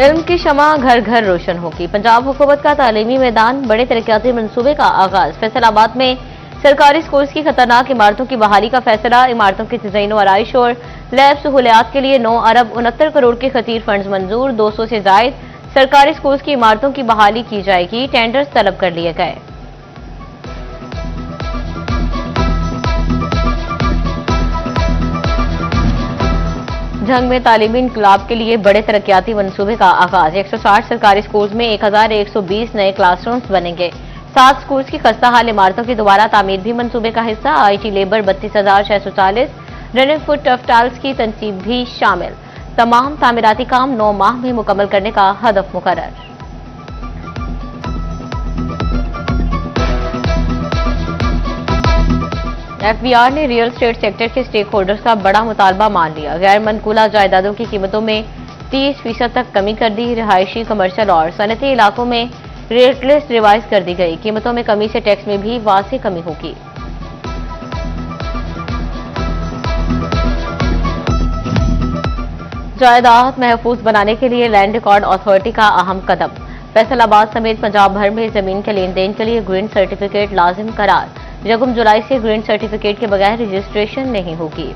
इल्म की शमा घर घर रोशन होगी। पंजाब हुकूमत का तालीमी मैदान बड़े तरक्याती मंसूबे का आगाज। फैसलाबाद में सरकारी स्कूल्स की खतरनाक इमारतों की बहाली का फैसला। इमारतों की डिजाइन आराइश और लैब सहूलियात के लिए 9 अरब 69 करोड़ के खतीर फंड मंजूर। 200 से जायद सरकारी स्कूल्स की इमारतों की बहाली की जाएगी। टेंडर्स तलब कर लिए गए। जंग में तालीमी इनकलाब के लिए बड़े तरक्याती मंसूबे का आगाज। 160 सरकारी स्कूल्स में 1120 नए क्लासरूम्स बनेंगे। 7 स्कूल्स की खस्ता हाल इमारतों की दोबारा तामीर भी मंसूबे का हिस्सा। IT labour 32,640, running foot tough tiles की तनसीब भी शामिल। तमाम तामीराती काम 9 माह में मुकम्मल करने का हदफ मुकर्रर। FBR ने रियल एस्टेट सेक्टर के स्टेक होल्डर्स का बड़ा मुतालबा मान लिया। गैर मनकूला जायदादों की कीमतों में 30% तक कमी कर दी। रिहायशी, कमर्शियल और सनती इलाकों में रेट लिस्ट रिवाइज कर दी गई। कीमतों में कमी से टैक्स में भी वासी कमी होगी। जायदाद महफूज बनाने के लिए लैंड रिकॉर्ड अथॉरिटी का अहम कदम। फैसलाबाद समेत पंजाब भर में जमीन के लेन देन के लिए ग्रीन सर्टिफिकेट लाजिम करार। 1 जुलाई से ग्रीन सर्टिफिकेट के बगैर रजिस्ट्रेशन नहीं होगी।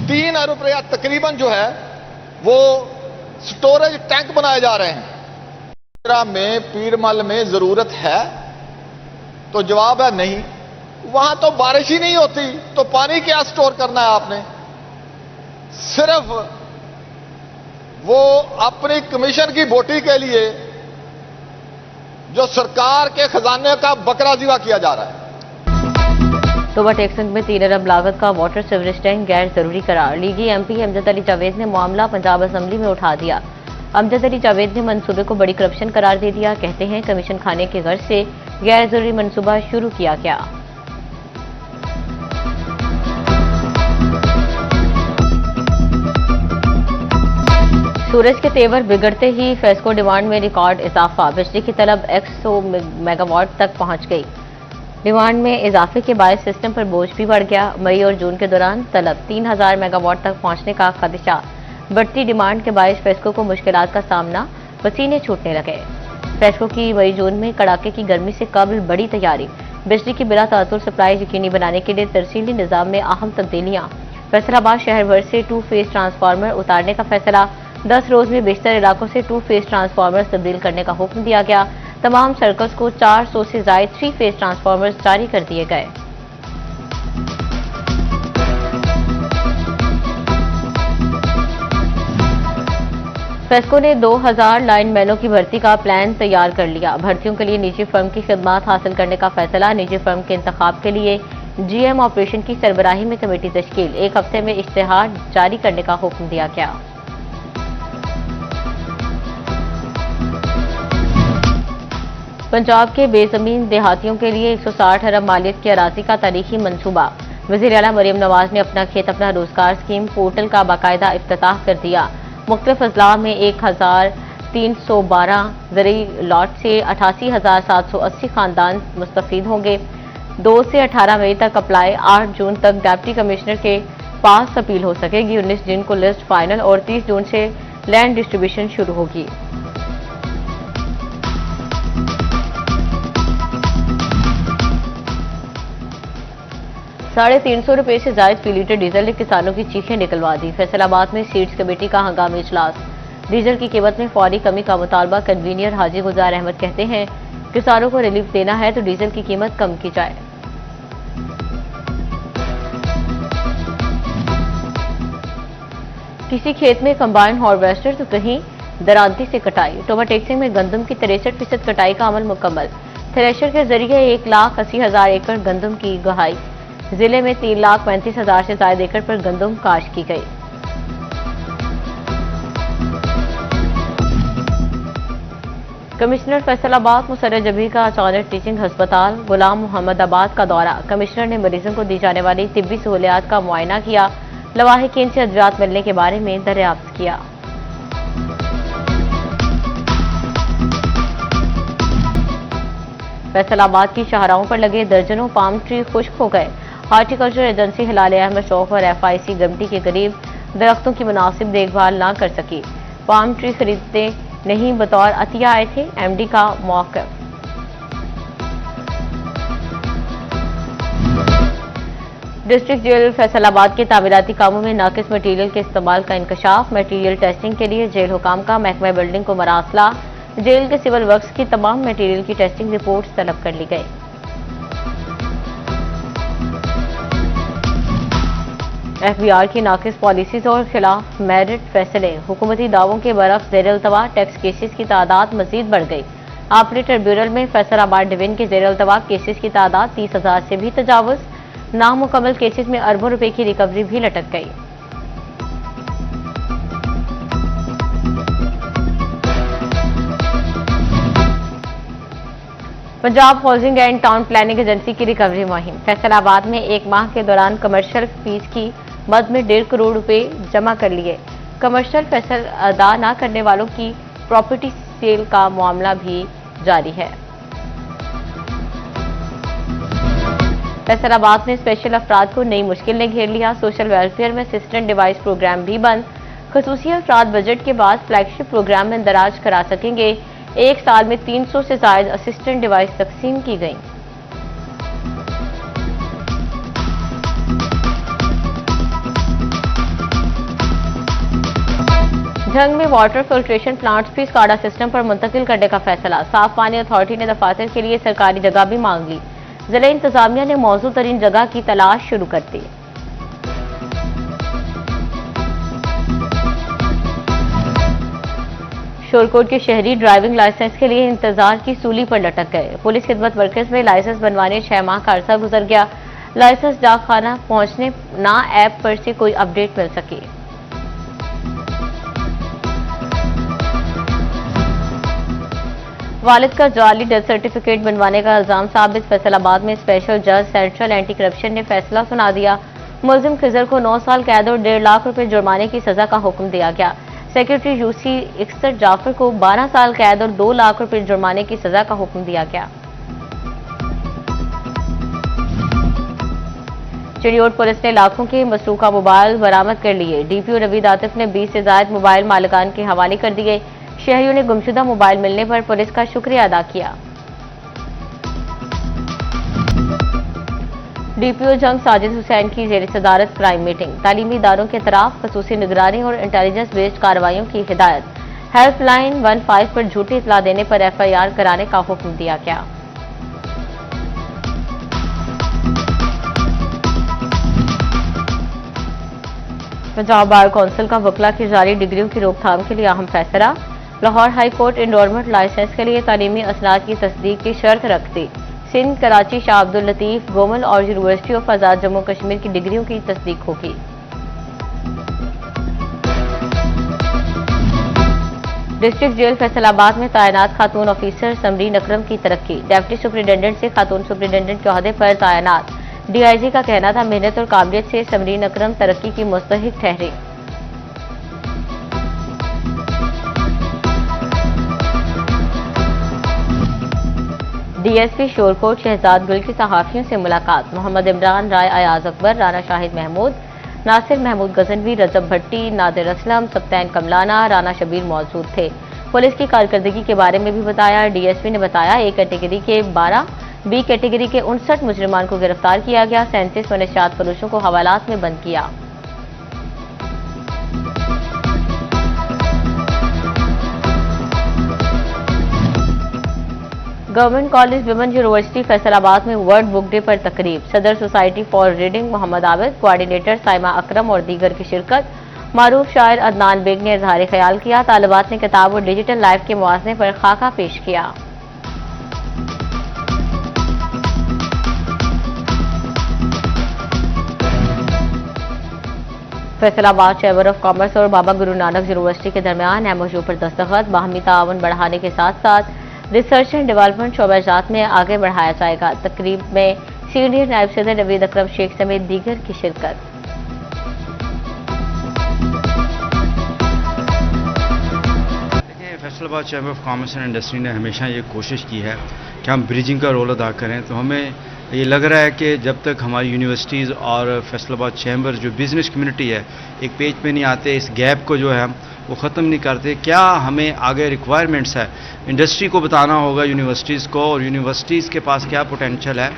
₹3 अरब तकरीबन जो है वो स्टोरेज टैंक बनाए जा रहे हैं। में पीरमल में जरूरत है तो जवाब है नहीं। वहां तो बारिश ही नहीं होती तो पानी क्या स्टोर करना है आपने। सिर्फ वो अपनी कमीशन की बोटी के लिए जो सरकार के खजाने का बकरा जीवा किया जा रहा है। तोबा टेक्सन में 3 अरब लागत का वाटर सीवरेज टैंक गैर जरूरी करार। लीगी MP अमजद अली जावेद ने मामला पंजाब असेंबली में उठा दिया। अमजद अली जावेद ने मंसूबे को बड़ी करप्शन करार दे दिया। कहते हैं कमीशन खाने के गर्ज से गैर जरूरी मंसूबा शुरू किया गया। सूरज के तेवर बिगड़ते ही फेस्को डिमांड में रिकॉर्ड इजाफा। बिजली की तलब 100 मेगावाट तक पहुंच गई। डिमांड में इजाफे के बायस सिस्टम पर बोझ भी बढ़ गया। मई और जून के दौरान तलब 3000 मेगावाट तक पहुंचने का खदशा। बढ़ती डिमांड के बायस फेस्को को मुश्किलात का सामना, पसीने छूटने लगे। फेस्को की मई जून में कड़ाके की गर्मी से कबल बड़ी तैयारी। बिजली की बिला तातुल सप्लाई यकीनी बनाने के लिए तरसीली निजाम में अहम तब्दीलियां। फैसलाबाद शहर भर से 2 फेज ट्रांसफार्मर उतारने का फैसला। 10 रोज में बेशतर इलाकों से 2 फेज ट्रांसफार्मर्स तब्दील करने का हुक्म दिया गया। तमाम सर्कल्स को 400 से जायद 3 फेज ट्रांसफार्मर्स जारी कर दिए गए। फेस्को ने 2000 लाइनमैनों की भर्ती का प्लान तैयार कर लिया। भर्तियों के लिए निजी फर्म की खिदमात हासिल करने का फैसला। निजी फर्म के इंतखाब के लिए GM ऑपरेशन की सरबराही में कमेटी तश्कील। 1 हफ्ते में इश्तेहार जारी करने का हुक्म दिया गया। पंजाब के बेजमीन देहातियों के लिए 160 अरब मालियत की अराजी का तारीखी मंसूबा। वज़ीर आला मरियम नवाज ने अपना खेत अपना रोजगार स्कीम पोर्टल का बाकायदा इफ्तिताह कर दिया। मुख्तलिफ अजला में 1312 ज़रूरी लॉट से 88,780 खानदान मुस्तफीद होंगे। 2 से 18 मई तक अप्लाई। 8 जून तक डिप्टी कमिश्नर के पास अपील हो सकेगी। 19 जून को लिस्ट फाइनल और 30 जून से लैंड डिस्ट्रीब्यूशन शुरू होगी। 350 रुपए से जायद फी लीटर डीजल ने किसानों की चीखें निकलवा दी। फैसलाबाद में सीड्स कमेटी का हंगामी इजलास। डीजल की कीमत में फौरी कमी का मुतालबा। कन्वीनियर हाजी गुजार अहमद कहते हैं किसानों को रिलीफ देना है तो डीजल की कीमत कम की जाए। किसी खेत में कंबाइन हार्वेस्टर तो कहीं दरांती से कटाई। टोबा टेक्सिंग में गंदम की 63% कटाई का अमल मुकम्मल। थ्रेशर के जरिए 1,80,000 एकड़ गंदम की गहाई। जिले में 3,35,000 से ज्यादा एकड़ पर गंदम काश की गई। कमिश्नर फैसलाबाद मुसर्रत जबी का अचानक टीचिंग अस्पताल गुलाम मोहम्मदाबाद का दौरा। कमिश्नर ने मरीजों को दी जाने वाली तिब्बी सहूलियात का मुआयना किया। लवाहिकीन से अद्वियात मिलने के बारे में दरियाफ्त किया। फैसलाबाद की शाहराहों पर लगे दर्जनों पाम ट्री खुश्क हो गए। हॉर्टिकल्चर एजेंसी हिलाल अहमद शौक और FIC गमटी के करीब दरख्तों की मुनासिब देखभाल न कर सकी। पाम ट्री खरीदते नहीं बतौर अतिया आए थे। MD का मौक़िफ़। डिस्ट्रिक्ट जेल फैसलाबाद के तामीराती कामों में नाकिस मटीरियल के इस्तेमाल का इंकशाफ। मटीरियल टेस्टिंग के लिए जेल हुकाम का महकमा बिल्डिंग को मरासला। जेल के सिविल वर्क्स की तमाम मटीरियल की टेस्टिंग रिपोर्ट्स तलब कर ली गई। FBR की नाकिस पॉलिसीज और खिलाफ मेरिट फैसले। हुकूमती दावों के बरक्स ज़ेर-अल्तवा टैक्स केसेस की तादाद मजीद बढ़ गई। ऑपरेटर ब्यूरल में फैसलाबाद डिवीजन के ज़ेर-अल्तवा केसेस की तादाद 30,000 से भी तजावुज। नामुकम्मल केसेस में अरबों रुपए की रिकवरी भी लटक गई। Punjab housing and town planning agency की रिकवरी मुहिम। फैसलाबाद में एक माह के दौरान कमर्शियल फीस की मद में 1.5 करोड़ रुपए जमा कर लिए। कमर्शियल फैसल अदा न करने वालों की प्रॉपर्टी सेल का मामला भी जारी है। फैसलाबाद में स्पेशल अफराद को नई मुश्किल ने घेर लिया। सोशल वेलफेयर में असिस्टेंट डिवाइस प्रोग्राम भी बंद। खसूसी अफराद बजट के बाद फ्लैगशिप प्रोग्राम में इंदराज करा सकेंगे। एक साल में 300 से ज्यादा असिस्टेंट डिवाइस तकसीम की गई। झंग में वाटर फिल्ट्रेशन प्लांट्स भी स्काडा सिस्टम पर मुंतकिल करने का फैसला। साफ पानी अथॉरिटी ने दफातर के लिए सरकारी जगह भी मांग ली। जिला इंतजामिया ने मौजू तरीन जगह की तलाश शुरू कर दी। शोरकोट के शहरी ड्राइविंग लाइसेंस के लिए इंतजार की सूली पर लटक गए। पुलिस खिदमत मरकज में लाइसेंस बनवाने 6 माह का अरसा गुजर गया। लाइसेंस डाकखाना पहुंचने ना ऐप पर से कोई अपडेट मिल सकी। वालिद का जाली डेथ सर्टिफिकेट बनवाने का इल्जाम साबित। फैसलाबाद में स्पेशल जज सेंट्रल एंटी करप्शन ने फैसला सुना दिया। मुलजिम खिजर को 9 साल कैद और 1.5 लाख रुपए जुर्माने की सजा का हुक्म दिया गया। सेक्रेटरी UC इकसर जाफर को 12 साल कैद और 2 लाख रुपए जुर्माने की सजा का हुक्म दिया गया। चिड़ियोट पुलिस ने लाखों के मसरूका मोबाइल बरामद कर लिए। DPO रवीद आतिफ ने 20 से ज्यादा मोबाइल मालिकान के हवाले कर दिए। शहरियों ने गुमशुदा मोबाइल मिलने पर पुलिस का शुक्रिया अदा किया। DPO जंग साजिद हुसैन की जेर सदारत क्राइम मीटिंग। तालीमी इदारों के खिलाफ खसूसी निगरानी और इंटेलिजेंस बेस्ड कार्रवाइयों की हिदायत। हेल्पलाइन 15 पर झूठी इतला देने पर FIR कराने का हुक्म दिया गया। पंजाब बार कौंसिल का वकला की जारी डिग्रियों की रोकथाम के लिए अहम फैसला। लाहौर हाई कोर्ट एंडोर्मेंट लाइसेंस के लिए तालीमी असनाद की तस्दीक की शर्त रख दी। सिंध, कराची, शाह अब्दुल लतीफ, गोमल और यूनिवर्सिटी ऑफ आजाद जम्मू कश्मीर की डिग्रियों की तस्दीक होगी। डिस्ट्रिक्ट जेल फैसलाबाद में तैनात खातून ऑफिसर समरीन अकरम की तरक्की। डेप्टी सुप्रिंटेंडेंट से खातून सुप्रिंटेंडेंट के ओहदे पर तैनात। DIG का कहना था मेहनत और काबिलियत से समरीन अकरम तरक्की की मुस्तहिक ठहरे। DSP शोरकोट शहजाद गुल की सहाफियों से मुलाकात। मोहम्मद इमरान, राय अयाज अकबर, राना शाहिद महमूद, नासिर महमूद गजनवी, रजब भट्टी, नादिर असलम, सप्तैन कमलाना, राना शबीर मौजूद थे। पुलिस की कारकर्दगी के बारे में भी बताया। DSP ने बताया A कैटेगरी के 12, B कैटेगरी के 59 मुजरिमान को गिरफ्तार किया गया। 37 मनशियात फरोशों को हवालात में बंद किया। Government college women university Faisalabad में वर्ल्ड बुक डे पर तकरीब। सदर society for reading Mohammad Abid, coordinator Saima Akram और दीगर की शिरकत। मारूफ शायर अदनान बेग ने इजहार ख्याल किया। तालिबात ने किताब और डिजिटल लाइफ के मुआवजे पर खाका पेश किया। फैसलाबाद चैम्बर ऑफ कॉमर्स और बाबा गुरु नानक यूनिवर्सिटी के दरमियान MOU पर दस्तखत। बाहमी ताउन बढ़ाने के साथ साथ रिसर्च एंड डेवलपमेंट शोबाजात में आगे बढ़ाया जाएगा। तकरीब में सीनियर नायब सदर नवीद अकरम शेख समेत दीगर की शिरकत। Faisalabad chamber of commerce and industry ने हमेशा ये कोशिश की है कि हम ब्रिजिंग का रोल अदा करें। तो हमें ये लग रहा है कि जब तक हमारी यूनिवर्सिटीज़ और फैसलाबाद चैम्बर जो बिज़नेस कम्युनिटी है एक पेज पे नहीं आते, इस गैप को जो है वो ख़त्म नहीं करते, क्या हमें आगे रिक्वायरमेंट्स है इंडस्ट्री को बताना होगा यूनिवर्सिटीज़ को, और यूनिवर्सिटीज़ के पास क्या पोटेंशियल है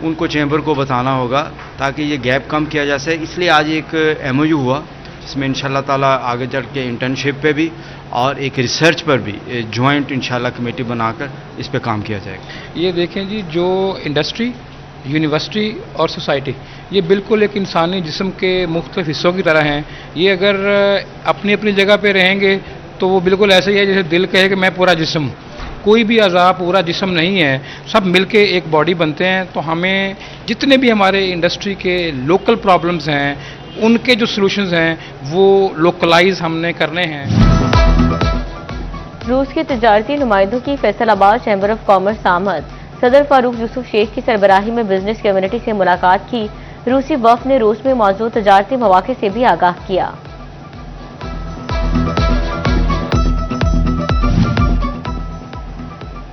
उनको चैम्बर को बताना होगा ताकि ये गैप कम किया जा सके। इसलिए आज एक MOU हुआ जिसमें इंशाल्लाह ताला आगे चल के इंटर्नशिप पे भी और एक रिसर्च पर भी जॉइंट इंशाल्लाह कमेटी बनाकर इस पे काम किया जाएगा। ये देखें जी, जो इंडस्ट्री, यूनिवर्सिटी और सोसाइटी ये बिल्कुल एक इंसानी जिस्म के मुख्तलिफ हिस्सों की तरह हैं। ये अगर अपनी अपनी जगह पे रहेंगे तो वो बिल्कुल ऐसे ही है जैसे दिल कहे कि मैं पूरा जिस्म। कोई भी अज़ा पूरा जिस्म नहीं है, सब मिलके एक बॉडी बनते हैं। तो हमें जितने भी हमारे इंडस्ट्री के लोकल प्रॉब्लम्स हैं उनके जो सॉल्यूशंस हैं वो लोकलाइज हमने करने हैं। रूस के तजारती नुमाइंदों की फैसलाबाद चैम्बर ऑफ कॉमर्स आमद। सदर फारूक यूसुफ शेख की सरबराही में बिजनेस कम्युनिटी से मुलाकात की। रूसी वफ़द ने रूस में मौजूद तजारती मौक़े से भी आगाह किया।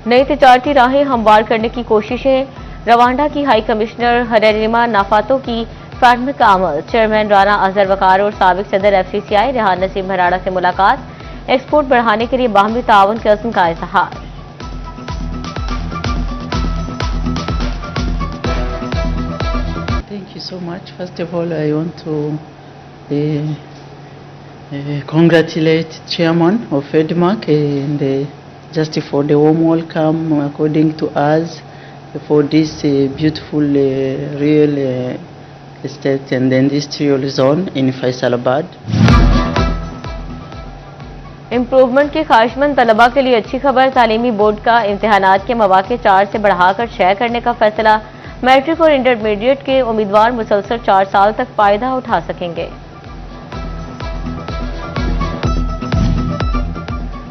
नई तजारती राहें हमवार करने की कोशिशें। रवांडा की हाई कमिश्नर हरेरिमा नाफातो की फार्मिक आमद। चेयरमैन राना अजहर वकार और साबिक सदर FCCI रेहान नसीम हराड़ा से मुलाकात। एक्सपोर्ट बढ़ाने के लिए बाहमी ताउन के अज़्म का इज़हार। Thank you so much. First of all, I want to congratulate Chairman of FEDMAC and just for the warm welcome according to us for this beautiful real estate and industrial zone in Faisalabad. Improvement के ख्वाहिशमंद तलबा के लिए अच्छी खबर। तालीमी board का इम्तिहानात के मौके 4 से बढ़ाकर 6 करने का फैसला। मैट्रिक और इंटरमीडिएट के उम्मीदवार मुसलसल 4 साल तक फायदा उठा सकेंगे।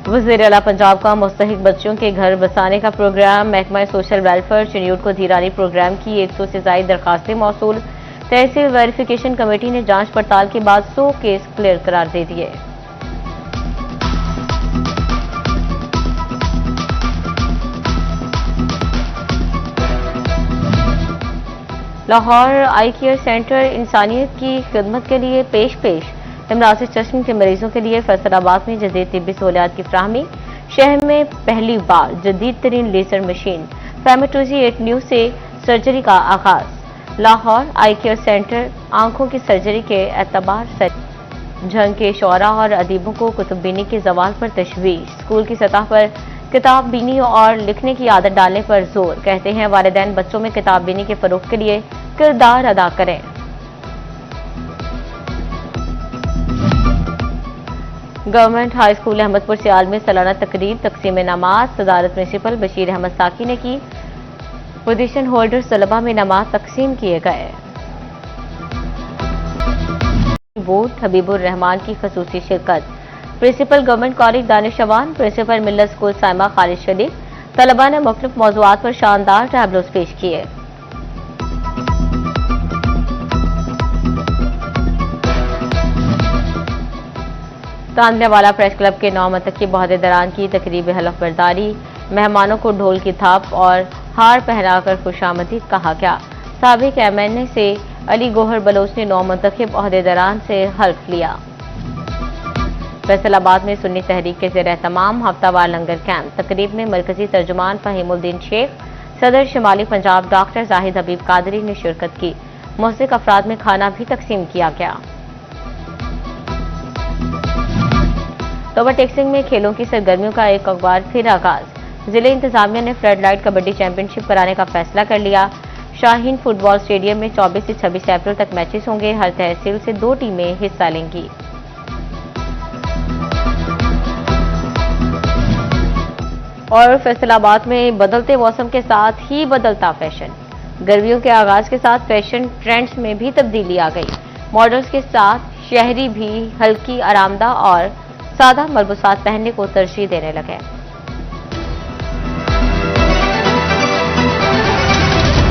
वज़ीर आला पंजाब का मुस्तहिक बच्चों के घर बसाने का प्रोग्राम। महकमा सोशल वेलफेयर चन्यूट को धीरानी प्रोग्राम की 100 से ज़ायद दरखास्तें मौसूल। तहसील वेरिफिकेशन कमेटी ने जांच पड़ताल के बाद 100 केस क्लियर करार दे दिए। लाहौर आई केयर सेंटर इंसानियत की खिदमत के लिए पेश इमराज चश्म के मरीजों के लिए फैसलाबाद में जदीद तिब्बी सहूलियात की फ्राहमी। शहर में पहली बार जदीद तरीन लेजर मशीन फैमेटोजी 8 न्यू से सर्जरी का आगाज। लाहौर आई केयर सेंटर आंखों की सर्जरी के एतबार से जंग के शोरा और अदीबों को कुतुबबीनी के जवाल पर तशवीश। स्कूल की सतह पर किताब बीनी और लिखने की आदत डालने पर जोर। कहते हैं वालिदैन बच्चों में किताब बीनी के फरोग के लिए किरदार अदा करें। गवर्नमेंट हाई स्कूल अहमदपुर सियाल में सालाना तकरीब तकसीम इनामात। सदारत प्रिंसिपल बशीर अहमद साकी ने की। पोजीशन होल्डर्स तलबा में इनामात तकसीम किए गए। बोर्ड हबीबुर रहमान की खसूसी शिरकत। प्रिंसिपल गवर्नमेंट कॉलेज दानिशवान, प्रिंसिपल मिल्लत स्कूल साइमा खालिद शरीफ। तलबा ने मुख्तलिफ मौज़ूआत पर शानदार टैबलोस पेश किए। तांदलेवाला प्रेस क्लब के 9 मतकी बहदेदारान की तकरीब हलफ बर्दारी। मेहमानों को ढोल की थाप और हार पहनाकर खुशामदीद कहा गया। साबिक MNA से अली गोहर बलोच ने 9 मुंतखब अहदेदारान से हल्फ लिया। फैसलाबाद में सुन्नी तहरीक के ज़ेर तमाम हफ्तावार लंगर कैंप। तकरीब में मरकजी तर्जुमान फहीमुद्दीन शेख, सदर शिमाली पंजाब डॉक्टर जाहिद हबीब कादरी ने शिरकत की। मुस्तहिक अफराद में खाना भी तकसीम किया गया। तोबा टेक्सिंग में खेलों की सरगर्मियों का एक बार फिर आगाज। जिले इंतजामिया ने फ्लड लाइट कबड्डी चैंपियनशिप कराने का फैसला कर लिया। शाहीन फुटबॉल स्टेडियम में 24 से 26 अप्रैल तक मैचेस होंगे। हर तहसील से 2 टीमें हिस्सा लेंगी। और फैसलाबाद में बदलते मौसम के साथ ही बदलता फैशन। गर्मियों के आगाज के साथ फैशन ट्रेंड्स में भी तब्दीली आ गई। मॉडल्स के साथ शहरी भी हल्की आरामदा और सादा मलबूसात पहनने को तरजीह देने लगे।